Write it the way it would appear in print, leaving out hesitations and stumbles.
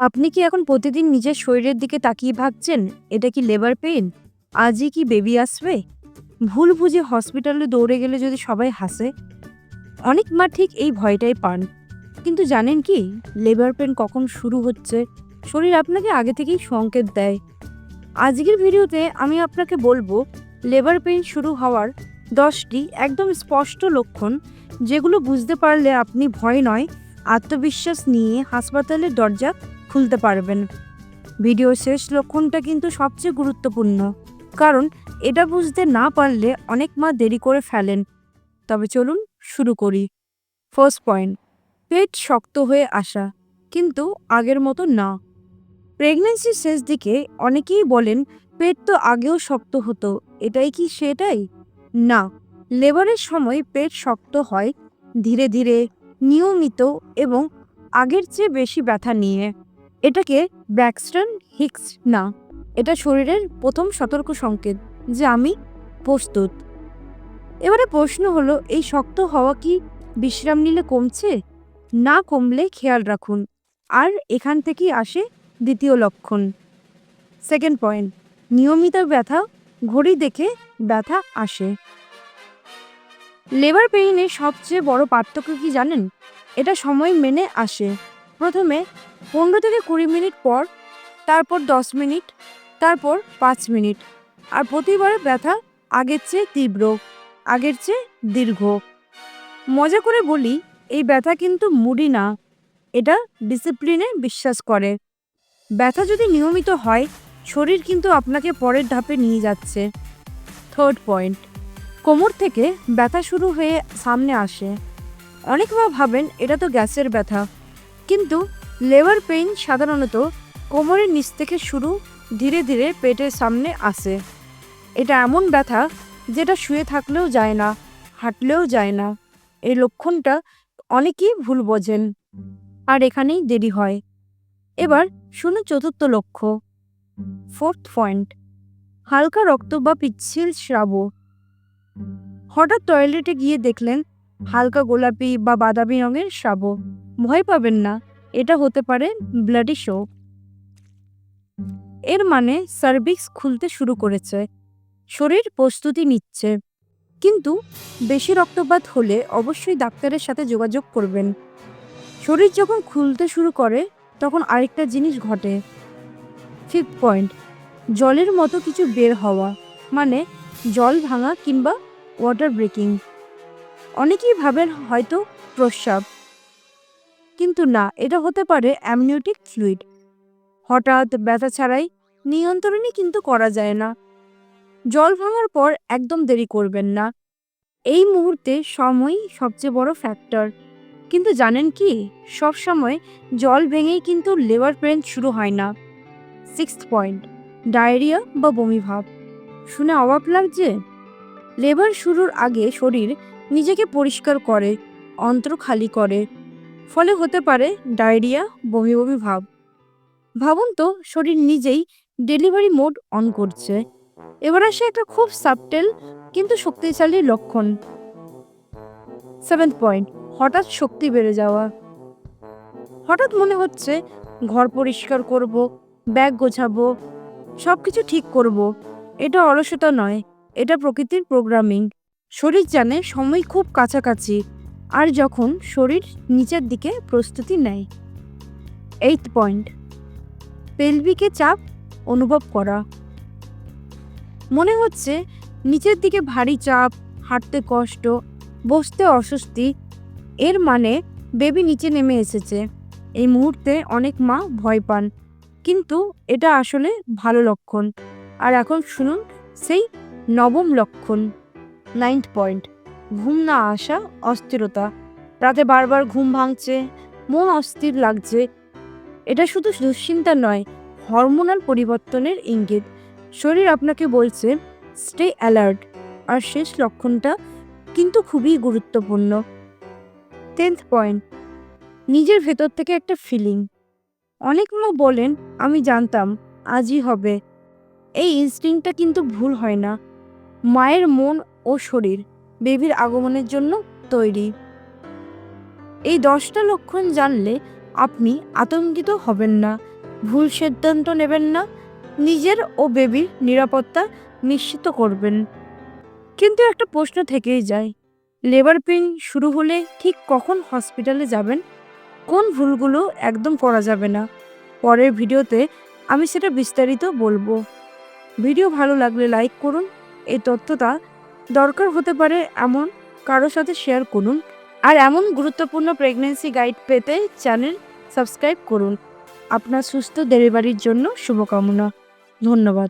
আপনি কি এখন প্রতিদিন নিজের শরীরের দিকে তাকিয়ে ভাবছেন, এটা কি লেবার পেইন? আজই কি বেবি আসবে? ভুল বুঝে হসপিটালে দৌড়ে গেলে যদি সবাই হাসে? অনেক মা ঠিক এই ভয়টাই পান। কিন্তু জানেন কি, লেবার পেইন কখন শুরু হচ্ছে শরীর আপনাকে আগে থেকেই সংকেত দেয়। আজকের ভিডিওতে আমি আপনাকে বলবো লেবার পেইন শুরু হওয়ার 10টি একদম স্পষ্ট লক্ষণ, যেগুলো বুঝতে পারলে আপনি ভয় নয়, আত্মবিশ্বাস নিয়ে হাসপাতালের দরজা খুলতে পারবেন। ভিডিওর শেষ লক্ষণটা কিন্তু সবচেয়ে গুরুত্বপূর্ণ, কারণ এটা বুঝতে না পারলে অনেক মা দেরি করে ফেলেন। তবে চলুন শুরু করি। ফার্স্ট পয়েন্ট, পেট শক্ত হয়ে আসা, কিন্তু আগের মতো না। প্রেগন্যান্সির শেষ দিকে অনেকেই বলেন পেট তো আগেও শক্ত হতো, এটাই কি সেটাই? না, লেবারের সময় পেট শক্ত হয় ধীরে ধীরে, নিয়মিত এবং আগের চেয়ে বেশি ব্যথা নিয়ে। এটাকে ব্র্যাক্সটন হিক্স না, এটা শরীরের প্রথম সতর্ক সংকেত যে আমি প্রস্তুত। এবারে প্রশ্ন হলো, এই শক্ত হওয়া কি বিশ্রাম নিলে কমছে? না কমলে খেয়াল রাখুন। আর এখান থেকেই আসে দ্বিতীয় লক্ষণ। সেকেন্ড পয়েন্ট, নিয়মিত ব্যথা, ঘড়ি দেখে ব্যথা আসে। লেবার পেইনের সবচেয়ে বড় পার্থক্য কি জানেন? এটা সময় মেনে আসে। প্রথমে 15 থেকে 20 মিনিট পর, তারপর 10 মিনিট, তারপর 5 মিনিট। আর প্রতিবার ব্যথা আগের চেয়ে তীব্র, আগের চেয়ে দীর্ঘ। মজা করে বলি, এই ব্যথা কিন্তু মুডি না, এটা ডিসিপ্লিনে বিশ্বাস করে। ব্যথা যদি নিয়মিত হয়, শরীর কিন্তু আপনাকে পরের ধাপে নিয়ে যাচ্ছে। থার্ড পয়েন্ট, কোমর থেকে ব্যথা শুরু হয়ে সামনে আসে। অনেক মা ভাবেন এটা তো গ্যাসের ব্যথা, কিন্তু লেবার পেইন সাধারণত কোমরের নিচ থেকে শুরু, ধীরে ধীরে পেটের সামনে আসে। এটা এমন ব্যথা যেটা শুয়ে থাকলেও যায় না, হাঁটলেও যায় না। এই লক্ষণটা অনেকেই ভুল বোঝেন, আর এখানেই দেরি হয়। এবার শুনুন চতুর্থ লক্ষ্য। ফোর্থ পয়েন্ট, হালকা রক্ত বা পিচ্ছিল স্রাব। হঠাৎ টয়লেটে গিয়ে দেখলেন হালকা গোলাপি বা বাদামি রঙের স্রাব। ভয় পাবেন না, এটা হতে পারে ব্লাডি শো। এর মানে সার্ভিক্স খুলতে শুরু করেছে, শরীর প্রস্তুতি নিচ্ছে। কিন্তু বেশি রক্তপাত হলে অবশ্যই ডাক্তারের সাথে যোগাযোগ করবেন। শরীর যখন খুলতে শুরু করে, তখন আরেকটা জিনিস ঘটে। ফিফথ পয়েন্ট, জলের মতো কিছু বের হওয়া, মানে জল ভাঙা কিংবা ওয়াটার ব্রেকিং। অনেকেই ভাবেন হয়তো প্রস্রাব, কিন্তু না, এটা হতে পারে অ্যামনিওটিক ফ্লুইড। হঠাৎ ব্যথা ছাড়াই নিয়ন্ত্রণই কিন্তু করা যায় না। জল ভাঙার পর একদম দেরি করবেন না, এই মুহূর্তে সময়ই সবচেয়ে বড় ফ্যাক্টর। কিন্তু জানেন কি, সব সময় জল ভেঙেই কিন্তু লেবার পেইন শুরু হয় না। সিক্সথ পয়েন্ট, ডায়রিয়া বা বমি ভাব। শুনে অবাক লাগছে? লেবার শুরুর আগে শরীর নিজেকে পরিষ্কার করে, অন্ত্র খালি করে, ফলে হতে পারে ডায়রিয়া, বমি বমি ভাব। ভাবুন তো, শরীর নিজেই ডেলিভারি মোড অন করছে। এবার আসে একটা খুব সাবটেল কিন্তু শক্তিশালী লক্ষণ। সেভেন্থ পয়েন্ট, হঠাৎ শক্তি বেড়ে যাওয়া। হঠাৎ মনে হচ্ছে ঘর পরিষ্কার করব, ব্যাগ গোছাবো, সব কিছু ঠিক করব। এটা অলসতা নয়, এটা প্রকৃতির প্রোগ্রামিং। শরীর জানে সময় খুব কাছাকাছি, আর যখন শরীর নিচের দিকে প্রস্তুতি নেয়। এইথ পয়েন্ট, পেলভিকে চাপ অনুভব করা। মনে হচ্ছে নিচের দিকে ভারী চাপ, হাঁটতে কষ্ট, বসতে অস্বস্তি। এর মানে বেবি নিচে নেমে এসেছে। এই মুহূর্তে অনেক মা ভয় পান, কিন্তু এটা আসলে ভালো লক্ষণ। আর এখন শুনুন সেই নবম লক্ষণ। নাইন্থ পয়েন্ট, ঘুম না আসা, অস্থিরতা। রাতে বারবার ঘুম ভাঙছে, মন অস্থির লাগছে। এটা শুধু দুশ্চিন্তা নয়, হরমোনাল পরিবর্তনের ইঙ্গিত। শরীর আপনাকে বলছে স্টে অ্যালার্ট। আর শেষ লক্ষণটা কিন্তু খুবই গুরুত্বপূর্ণ। 10th পয়েন্ট, নিজের ভেতর থেকে একটা ফিলিং। অনেক মা বলেন আমি জানতাম আজই হবে। এই ইনস্টিংক্টটা কিন্তু ভুল হয় না। মায়ের মন ও শরীর বেবির আগমনের জন্য তৈরি। এই 10টা লক্ষণ জানলে আপনি আতঙ্কিত হবেন না, ভুল সিদ্ধান্ত নেবেন না, নিজের ও বেবির নিরাপত্তা নিশ্চিত করবেন। কিন্তু একটা প্রশ্ন থেকেই যায়, লেবার পেইন শুরু হলে ঠিক কখন হসপিটালে যাবেন? কোন ভুলগুলো একদম করা যাবে না? পরের ভিডিওতে আমি সেটা বিস্তারিত বলবো। ভিডিও ভালো লাগলে লাইক করুন। এই তথ্যটা দরকার হতে পারে এমন কারো সাথে শেয়ার করুন। আর এমন গুরুত্বপূর্ণ প্রেগন্যান্সি গাইড পেতে চ্যানেল সাবস্ক্রাইব করুন। আপনার সুস্থ ডেলিভারির জন্য শুভকামনা। ধন্যবাদ।